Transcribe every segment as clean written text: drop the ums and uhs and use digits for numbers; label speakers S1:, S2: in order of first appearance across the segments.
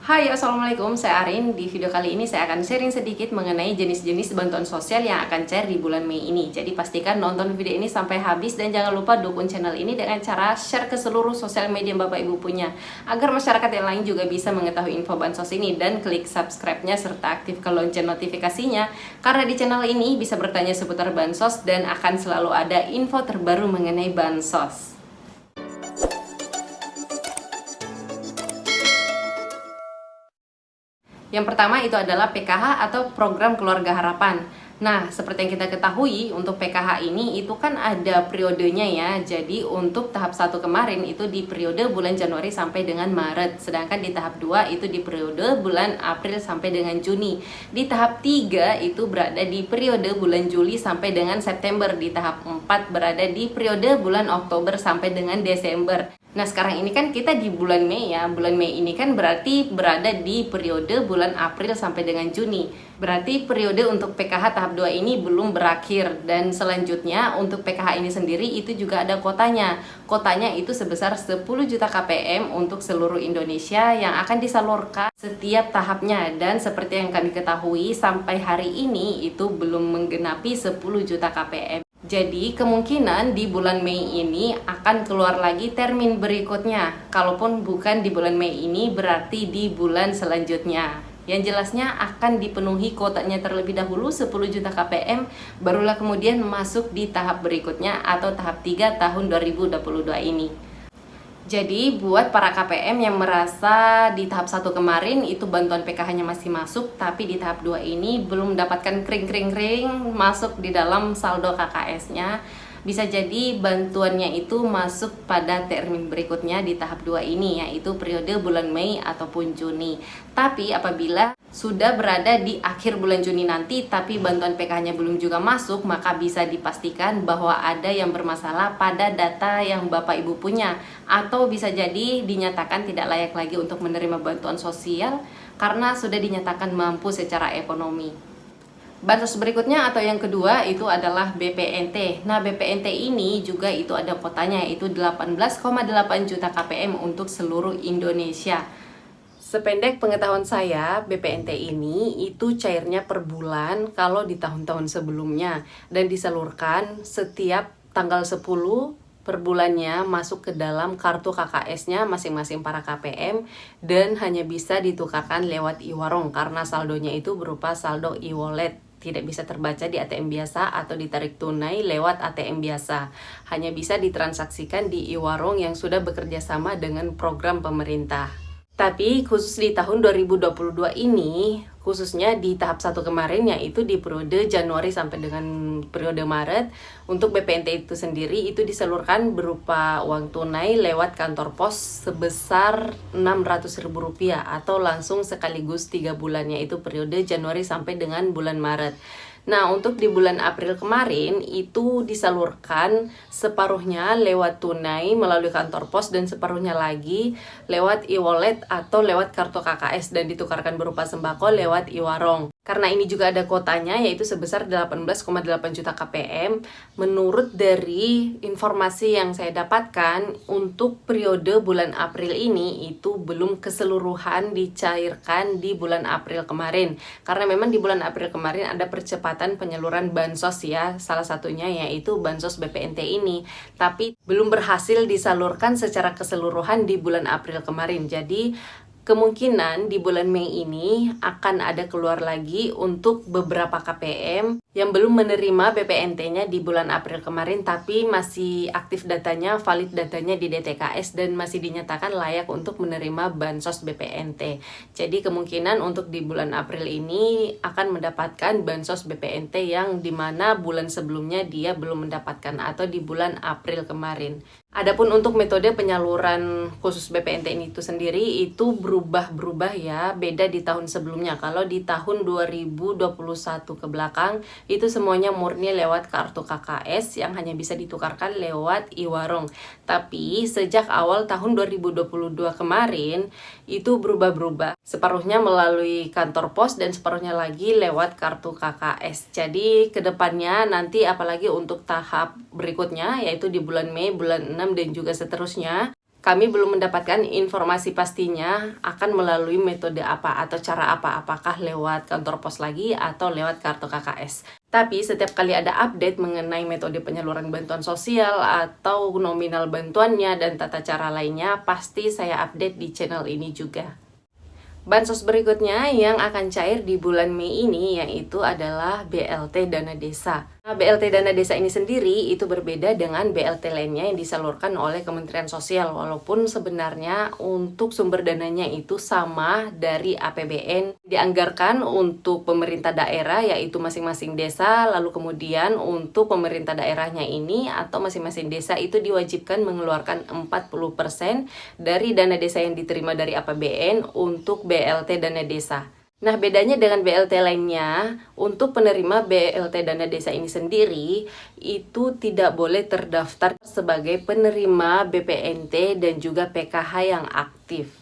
S1: Hai, Assalamualaikum, saya Arin. Di video kali ini saya akan sharing sedikit mengenai jenis-jenis bantuan sosial yang akan cair di bulan Mei ini. Jadi pastikan nonton video ini sampai habis dan jangan lupa dukung channel ini dengan cara share ke seluruh sosial media yang Bapak Ibu punya, agar masyarakat yang lain juga bisa mengetahui info bansos ini, dan klik subscribe-nya serta aktifkan lonceng notifikasinya, karena di channel ini bisa bertanya seputar bansos dan akan selalu ada info terbaru mengenai bansos. Yang pertama itu adalah PKH atau Program Keluarga Harapan. Nah, seperti yang kita ketahui, untuk PKH ini itu kan ada periodenya ya. Jadi untuk tahap 1 kemarin itu di periode bulan Januari sampai dengan Maret. Sedangkan di tahap 2 itu di periode bulan April sampai dengan Juni. Di tahap 3 itu berada di periode bulan Juli sampai dengan September. Di tahap 4 berada di periode bulan Oktober sampai dengan Desember. Nah, sekarang ini kan kita di bulan Mei ya. Bulan Mei ini kan berarti berada di periode bulan April sampai dengan Juni. Berarti periode untuk PKH tahap 2 ini belum berakhir. Dan selanjutnya untuk PKH ini sendiri itu juga ada kotanya. Kotanya itu sebesar 10 juta KPM untuk seluruh Indonesia yang akan disalurkan setiap tahapnya. Dan seperti yang kami ketahui sampai hari ini itu belum menggenapi 10 juta KPM. Jadi kemungkinan di bulan Mei ini akan keluar lagi termin berikutnya. Kalaupun bukan di bulan Mei ini, berarti di bulan selanjutnya. Yang jelasnya akan dipenuhi kuotanya terlebih dahulu 10 juta KPM, barulah kemudian masuk di tahap berikutnya atau tahap 3 tahun 2022 ini. Jadi buat para KPM yang merasa di tahap 1 kemarin itu bantuan PKH-nya masih masuk, tapi di tahap 2 ini belum mendapatkan kring masuk di dalam saldo KKS-nya, bisa jadi bantuannya itu masuk pada termin berikutnya di tahap 2 ini, yaitu periode bulan Mei ataupun Juni. Tapi apabila sudah berada di akhir bulan Juni nanti tapi bantuan PKH-nya belum juga masuk, maka bisa dipastikan bahwa ada yang bermasalah pada data yang Bapak Ibu punya, atau bisa jadi dinyatakan tidak layak lagi untuk menerima bantuan sosial karena sudah dinyatakan mampu secara ekonomi. Bansos berikutnya atau yang kedua itu adalah BPNT. Nah, BPNT ini juga itu ada kotanya, yaitu 18,8 juta KPM untuk seluruh Indonesia. Sependek pengetahuan saya, BPNT ini itu cairnya per bulan kalau di tahun-tahun sebelumnya, dan disalurkan setiap tanggal 10 per bulannya masuk ke dalam kartu KKS-nya masing-masing para KPM, dan hanya bisa ditukarkan lewat e-warung karena saldonya itu berupa saldo e-wallet. Tidak bisa terbaca di ATM biasa atau ditarik tunai lewat ATM biasa. Hanya bisa ditransaksikan di e-warung yang sudah bekerja sama dengan program pemerintah. Tapi khusus di tahun 2022 ini, khususnya di tahap 1 kemarin, yaitu di periode Januari sampai dengan periode Maret, untuk BPNT itu sendiri itu disalurkan berupa uang tunai lewat kantor pos sebesar Rp600.000 atau langsung sekaligus 3 bulan, yaitu periode Januari sampai dengan bulan Maret. Nah, untuk di bulan April kemarin itu disalurkan separuhnya lewat tunai melalui kantor pos dan separuhnya lagi lewat e-wallet atau lewat kartu KKS dan ditukarkan berupa sembako lewat e-warung. Karena ini juga ada kuotanya, yaitu sebesar 18,8 juta KPM. Menurut dari informasi yang saya dapatkan, untuk periode bulan April ini itu belum keseluruhan dicairkan di bulan April kemarin. Karena memang di bulan April kemarin ada percepatan penyaluran bansos ya, salah satunya yaitu bansos BPNT ini. Tapi belum berhasil disalurkan secara keseluruhan di bulan April kemarin. Jadi kemungkinan di bulan Mei ini akan ada keluar lagi untuk beberapa KPM yang belum menerima BPNT-nya di bulan April kemarin, tapi masih aktif datanya, valid datanya di DTKS, dan masih dinyatakan layak untuk menerima bansos BPNT. Jadi kemungkinan untuk di bulan April ini akan mendapatkan bansos BPNT yang dimana bulan sebelumnya dia belum mendapatkan, atau di bulan April kemarin. Adapun untuk metode penyaluran khusus BPNT ini itu sendiri itu berubah ya, beda di tahun sebelumnya. Kalau di tahun 2021 ke belakang itu semuanya murni lewat kartu KKS yang hanya bisa ditukarkan lewat e-warung. Tapi sejak awal tahun 2022 kemarin itu berubah. Separuhnya melalui kantor pos dan separuhnya lagi lewat kartu KKS. Jadi kedepannya nanti apalagi untuk tahap berikutnya, yaitu di bulan Mei, bulan 6 dan juga seterusnya, Kami belum mendapatkan informasi pastinya akan melalui metode apa atau cara apa, apakah lewat kantor pos lagi atau lewat kartu KKS. Tapi setiap kali ada update mengenai metode penyaluran bantuan sosial atau nominal bantuannya dan tata cara lainnya, pasti saya update di channel ini juga. Bansos berikutnya yang akan cair di bulan Mei ini yaitu adalah BLT Dana Desa. Nah, BLT Dana Desa ini sendiri itu berbeda dengan BLT lainnya yang disalurkan oleh Kementerian Sosial, walaupun sebenarnya untuk sumber dananya itu sama dari APBN, dianggarkan untuk pemerintah daerah yaitu masing-masing desa, lalu kemudian untuk pemerintah daerahnya ini atau masing-masing desa itu diwajibkan mengeluarkan 40% dari dana desa yang diterima dari APBN untuk BLT Dana Desa. Nah, bedanya dengan BLT lainnya, untuk penerima BLT Dana Desa ini sendiri, itu tidak boleh terdaftar sebagai penerima BPNT dan juga PKH yang aktif.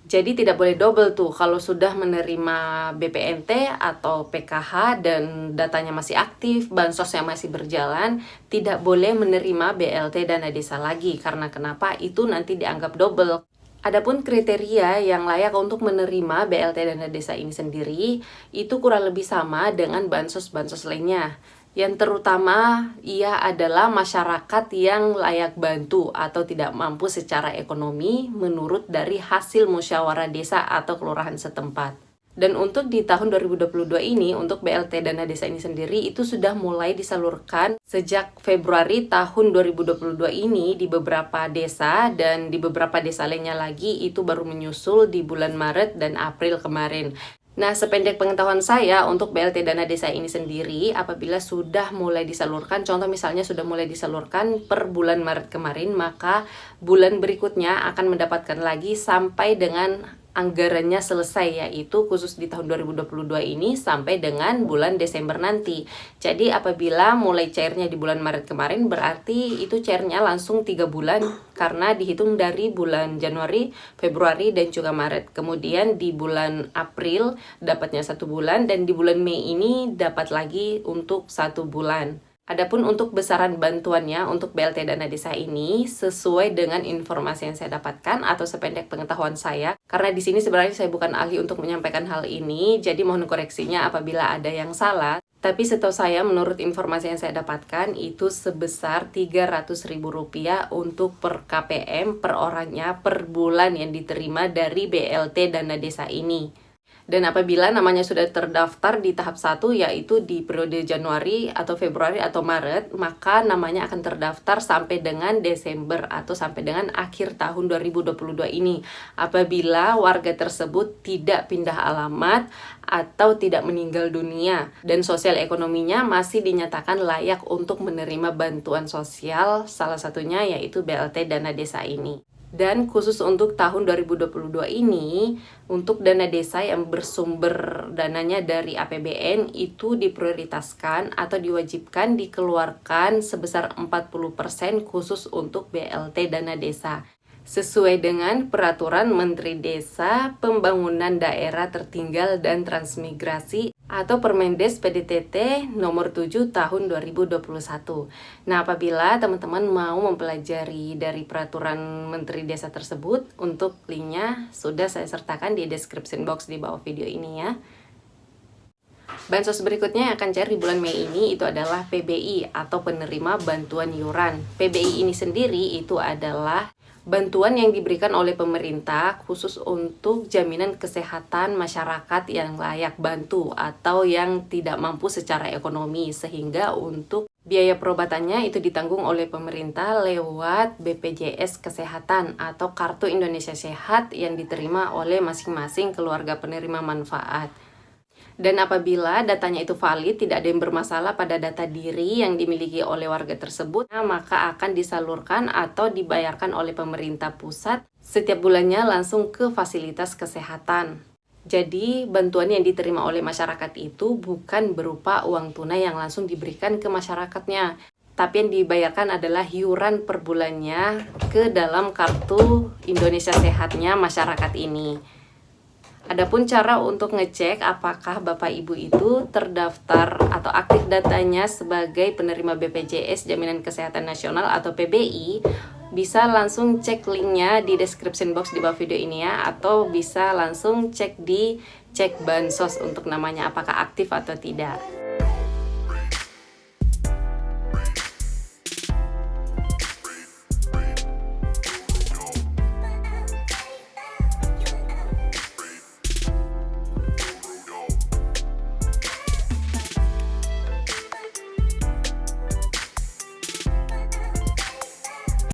S1: Jadi tidak boleh double tuh, kalau sudah menerima BPNT atau PKH dan datanya masih aktif, bansosnya masih berjalan, tidak boleh menerima BLT Dana Desa lagi. Karena kenapa? Itu nanti dianggap double. Adapun kriteria yang layak untuk menerima BLT Dana Desa ini sendiri itu kurang lebih sama dengan bansos-bansos lainnya. Yang terutama ia adalah masyarakat yang layak bantu atau tidak mampu secara ekonomi menurut dari hasil musyawarah desa atau kelurahan setempat. Dan untuk di tahun 2022 ini, untuk BLT Dana Desa ini sendiri itu sudah mulai disalurkan sejak Februari tahun 2022 ini di beberapa desa, dan di beberapa desa lainnya lagi itu baru menyusul di bulan Maret dan April kemarin. Nah, sependek pengetahuan saya untuk BLT Dana Desa ini sendiri, apabila sudah mulai disalurkan, contoh misalnya sudah mulai disalurkan per bulan Maret kemarin, maka bulan berikutnya akan mendapatkan lagi sampai dengan anggarannya selesai, yaitu khusus di tahun 2022 ini sampai dengan bulan Desember nanti. Jadi apabila mulai cairnya di bulan Maret kemarin, berarti itu cairnya langsung 3 bulan karena dihitung dari bulan Januari, Februari, dan juga Maret. Kemudian di bulan April dapatnya 1 bulan, dan di bulan Mei ini dapat lagi untuk 1 bulan. Adapun untuk besaran bantuannya untuk BLT Dana Desa ini sesuai dengan informasi yang saya dapatkan atau sependek pengetahuan saya, karena di sini sebenarnya saya bukan ahli untuk menyampaikan hal ini, jadi mohon koreksinya apabila ada yang salah. Tapi setahu saya menurut informasi yang saya dapatkan itu sebesar Rp300.000 untuk per KPM per orangnya per bulan yang diterima dari BLT Dana Desa ini. Dan apabila namanya sudah terdaftar di tahap 1, yaitu di periode Januari atau Februari atau Maret, maka namanya akan terdaftar sampai dengan Desember atau sampai dengan akhir tahun 2022 ini. Apabila warga tersebut tidak pindah alamat atau tidak meninggal dunia dan sosial ekonominya masih dinyatakan layak untuk menerima bantuan sosial, salah satunya yaitu BLT Dana Desa ini. Dan khusus untuk tahun 2022 ini, untuk dana desa yang bersumber dananya dari APBN itu diprioritaskan atau diwajibkan dikeluarkan sebesar 40% khusus untuk BLT Dana Desa. Sesuai dengan Peraturan Menteri Desa, Pembangunan Daerah Tertinggal dan Transmigrasi atau Permendes PDTT nomor 7 tahun 2021. Nah, apabila teman-teman mau mempelajari dari Peraturan Menteri Desa tersebut, untuk linknya sudah saya sertakan di description box di bawah video ini ya. Bansos berikutnya yang akan cair di bulan Mei ini itu adalah PBI atau penerima bantuan iuran. PBI ini sendiri itu adalah bantuan yang diberikan oleh pemerintah khusus untuk jaminan kesehatan masyarakat yang layak bantu atau yang tidak mampu secara ekonomi, sehingga untuk biaya perobatannya itu ditanggung oleh pemerintah lewat BPJS Kesehatan atau Kartu Indonesia Sehat yang diterima oleh masing-masing keluarga penerima manfaat. Dan apabila datanya itu valid, tidak ada yang bermasalah pada data diri yang dimiliki oleh warga tersebut, maka akan disalurkan atau dibayarkan oleh pemerintah pusat setiap bulannya langsung ke fasilitas kesehatan. Jadi, bantuan yang diterima oleh masyarakat itu bukan berupa uang tunai yang langsung diberikan ke masyarakatnya, tapi yang dibayarkan adalah iuran per bulannya ke dalam kartu Indonesia Sehatnya masyarakat ini. Adapun cara untuk ngecek apakah Bapak Ibu itu terdaftar atau aktif datanya sebagai penerima BPJS Jaminan Kesehatan Nasional atau PBI, bisa langsung cek linknya di description box di bawah video ini ya, atau bisa langsung cek di cek bansos untuk namanya apakah aktif atau tidak.